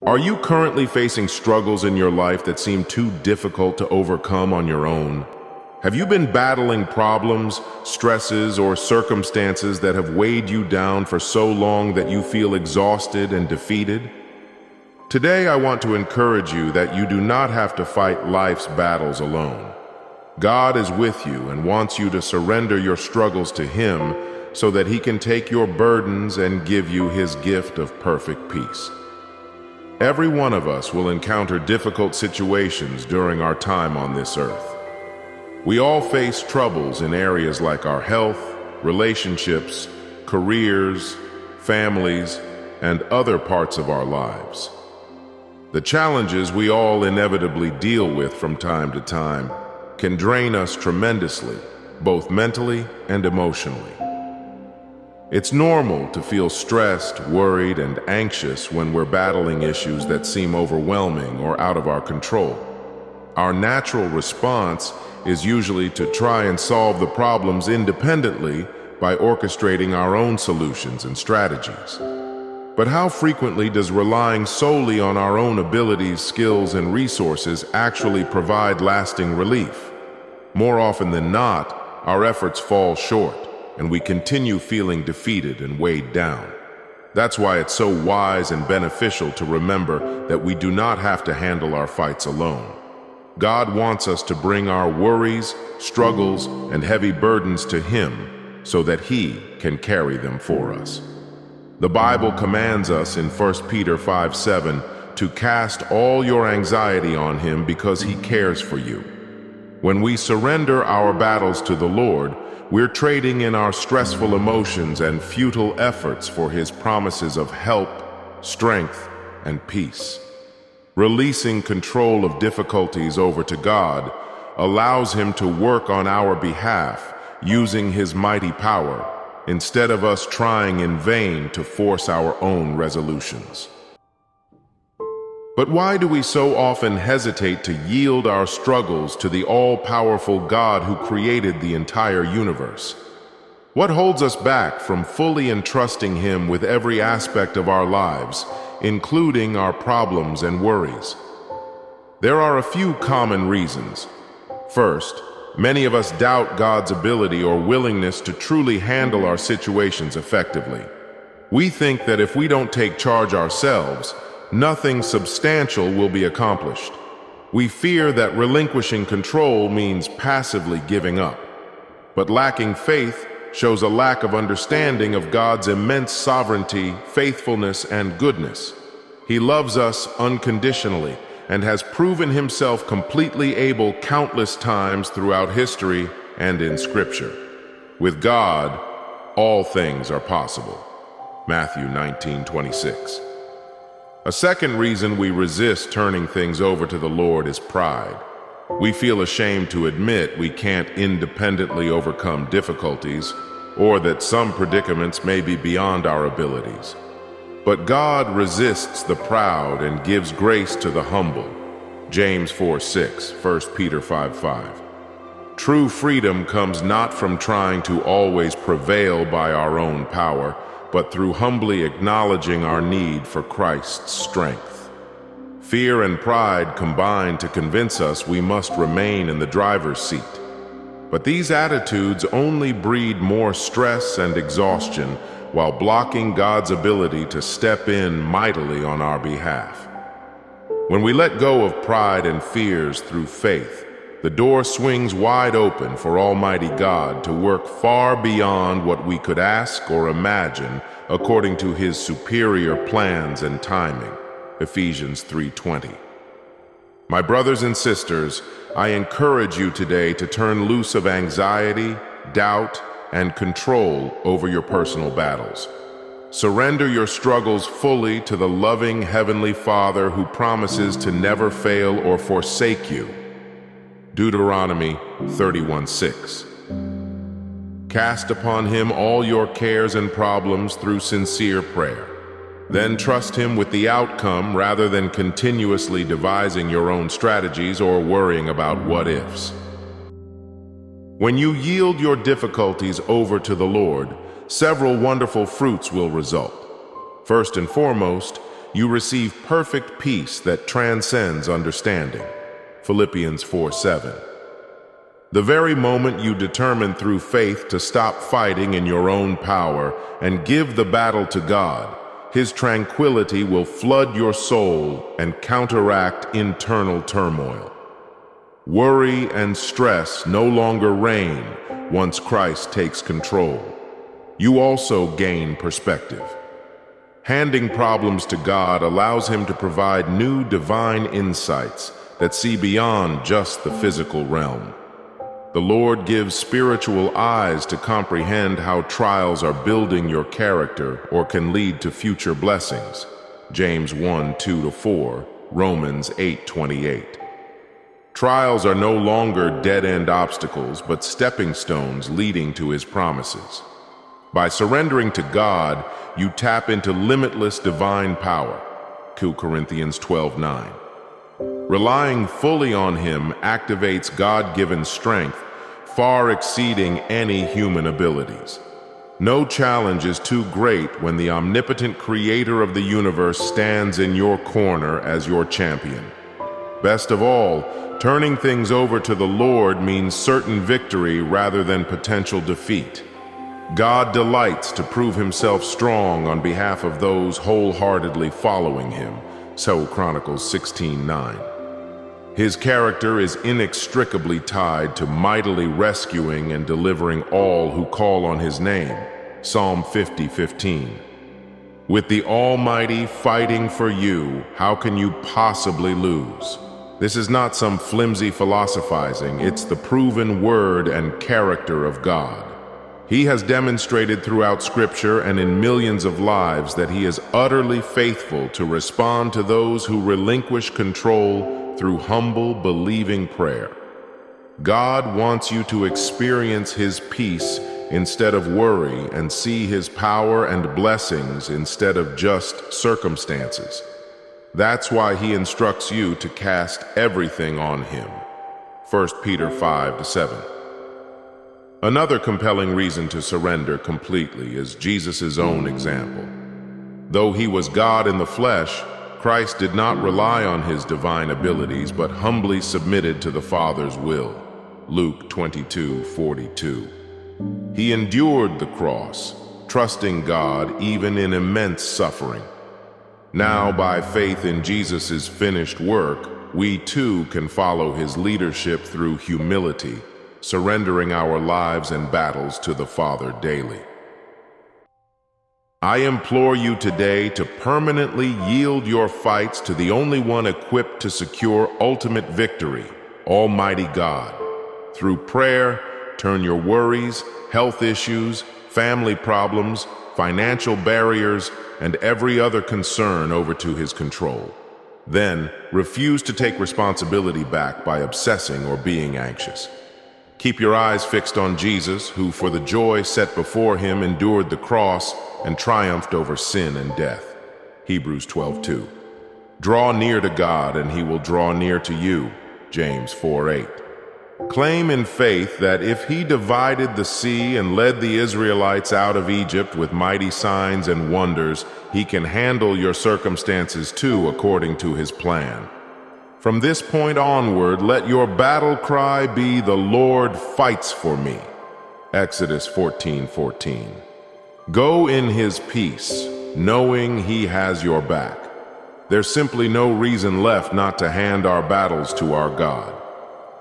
Are you currently facing struggles in your life that seem too difficult to overcome on your own? Have you been battling problems, stresses, or circumstances that have weighed you down for so long that you feel exhausted and defeated? Today, I want to encourage you that you do not have to fight life's battles alone. God is with you and wants you to surrender your struggles to Him so that He can take your burdens and give you His gift of perfect peace. Every one of us will encounter difficult situations during our time on this earth. We all face troubles in areas like our health, relationships, careers, families, and other parts of our lives. The challenges we all inevitably deal with from time to time can drain us tremendously, both mentally and emotionally. It's normal to feel stressed, worried, and anxious when we're battling issues that seem overwhelming or out of our control. Our natural response is usually to try and solve the problems independently by orchestrating our own solutions and strategies. But how frequently does relying solely on our own abilities, skills, and resources actually provide lasting relief? More often than not, our efforts fall short, and we continue feeling defeated and weighed down. That's why it's so wise and beneficial to remember that we do not have to handle our fights alone. God wants us to bring our worries, struggles, and heavy burdens to Him so that He can carry them for us. The Bible commands us in 1 Peter 5:7 to cast all your anxiety on Him because He cares for you. When we surrender our battles to the Lord, we're trading in our stressful emotions and futile efforts for His promises of help, strength, and peace. Releasing control of difficulties over to God allows Him to work on our behalf using His mighty power, instead of us trying in vain to force our own resolutions. But why do we so often hesitate to yield our struggles to the all-powerful God who created the entire universe? What holds us back from fully entrusting Him with every aspect of our lives, including our problems and worries? There are a few common reasons. First, many of us doubt God's ability or willingness to truly handle our situations effectively. We think that if we don't take charge ourselves, nothing substantial will be accomplished. We fear that relinquishing control means passively giving up. But lacking faith shows a lack of understanding of God's immense sovereignty, faithfulness, and goodness. He loves us unconditionally and has proven Himself completely able countless times throughout history and in Scripture. With God, all things are possible. Matthew 19:26. A second reason we resist turning things over to the Lord is pride. We feel ashamed to admit we can't independently overcome difficulties, or that some predicaments may be beyond our abilities. But God resists the proud and gives grace to the humble. James 4:6, 1 Peter 5:5. True freedom comes not from trying to always prevail by our own power, but through humbly acknowledging our need for Christ's strength. Fear and pride combine to convince us we must remain in the driver's seat. But these attitudes only breed more stress and exhaustion while blocking God's ability to step in mightily on our behalf. When we let go of pride and fears through faith, the door swings wide open for Almighty God to work far beyond what we could ask or imagine according to His superior plans and timing. Ephesians 3:20. My brothers and sisters, I encourage you today to turn loose of anxiety, doubt, and control over your personal battles. Surrender your struggles fully to the loving Heavenly Father who promises to never fail or forsake you. Deuteronomy 31:6. Cast upon Him all your cares and problems through sincere prayer. Then trust Him with the outcome rather than continuously devising your own strategies or worrying about what-ifs. When you yield your difficulties over to the Lord, several wonderful fruits will result. First and foremost, you receive perfect peace that transcends understanding. Philippians 4:7. The very moment you determine through faith to stop fighting in your own power and give the battle to God, His tranquility will flood your soul and counteract internal turmoil. Worry and stress no longer reign once Christ takes control. You also gain perspective. Handing problems to God allows Him to provide new divine insights that see beyond just the physical realm. The Lord gives spiritual eyes to comprehend how trials are building your character or can lead to future blessings. James 1:2-4, Romans 8:28. Trials are no longer dead-end obstacles, but stepping stones leading to His promises. By surrendering to God, you tap into limitless divine power. 2 Corinthians 12:9. Relying fully on Him activates God-given strength, far exceeding any human abilities. No challenge is too great when the omnipotent Creator of the universe stands in your corner as your champion. Best of all, turning things over to the Lord means certain victory rather than potential defeat. God delights to prove Himself strong on behalf of those wholeheartedly following Him. 2 Chronicles 16:9. His character is inextricably tied to mightily rescuing and delivering all who call on His name. Psalm 50:15. With the Almighty fighting for you, how can you possibly lose? This is not some flimsy philosophizing, it's the proven word and character of God. He has demonstrated throughout Scripture and in millions of lives that He is utterly faithful to respond to those who relinquish control through humble, believing prayer. God wants you to experience His peace instead of worry and see His power and blessings instead of just circumstances. That's why He instructs you to cast everything on Him. 1 Peter 5:7. Another compelling reason to surrender completely is Jesus' own example. Though He was God in the flesh, Christ did not rely on His divine abilities, but humbly submitted to the Father's will. Luke 22:42. He endured the cross, trusting God even in immense suffering. Now, by faith in Jesus' finished work, we too can follow His leadership through humility, surrendering our lives and battles to the Father daily. I implore you today to permanently yield your fights to the only one equipped to secure ultimate victory, Almighty God. Through prayer, turn your worries, health issues, family problems, financial barriers, and every other concern over to His control. Then, refuse to take responsibility back by obsessing or being anxious. Keep your eyes fixed on Jesus, who for the joy set before Him endured the cross and triumphed over sin and death. Hebrews 12:2. Draw near to God and He will draw near to you. James 4:8. Claim in faith that if He divided the sea and led the Israelites out of Egypt with mighty signs and wonders, He can handle your circumstances too according to His plan. From this point onward, let your battle cry be, "The Lord fights for me." Exodus 14:14. Go in His peace, knowing He has your back. There's simply no reason left not to hand our battles to our God.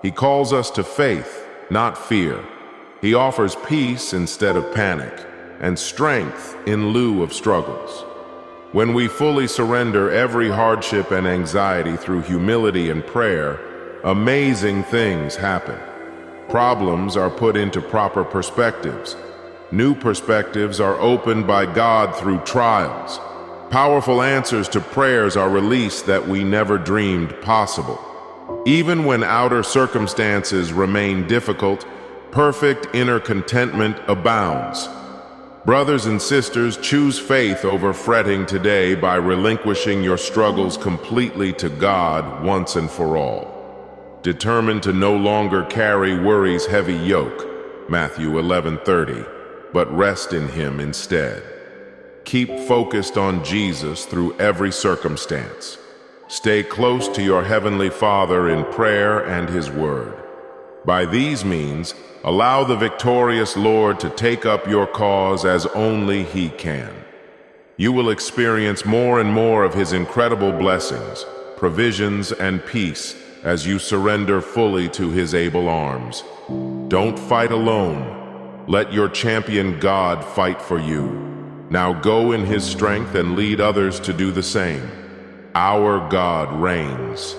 He calls us to faith, not fear. He offers peace instead of panic, and strength in lieu of struggles. When we fully surrender every hardship and anxiety through humility and prayer, amazing things happen. Problems are put into proper perspectives. New perspectives are opened by God through trials. Powerful answers to prayers are released that we never dreamed possible. Even when outer circumstances remain difficult, perfect inner contentment abounds. Brothers and sisters, choose faith over fretting today by relinquishing your struggles completely to God once and for all. Determined to no longer carry worry's heavy yoke, Matthew 11:30, but rest in Him instead. Keep focused on Jesus through every circumstance. Stay close to your Heavenly Father in prayer and His Word. By these means, allow the victorious Lord to take up your cause as only He can. You will experience more and more of His incredible blessings, provisions, and peace as you surrender fully to His able arms. Don't fight alone. Let your champion God fight for you. Now go in His strength and lead others to do the same. Our God reigns.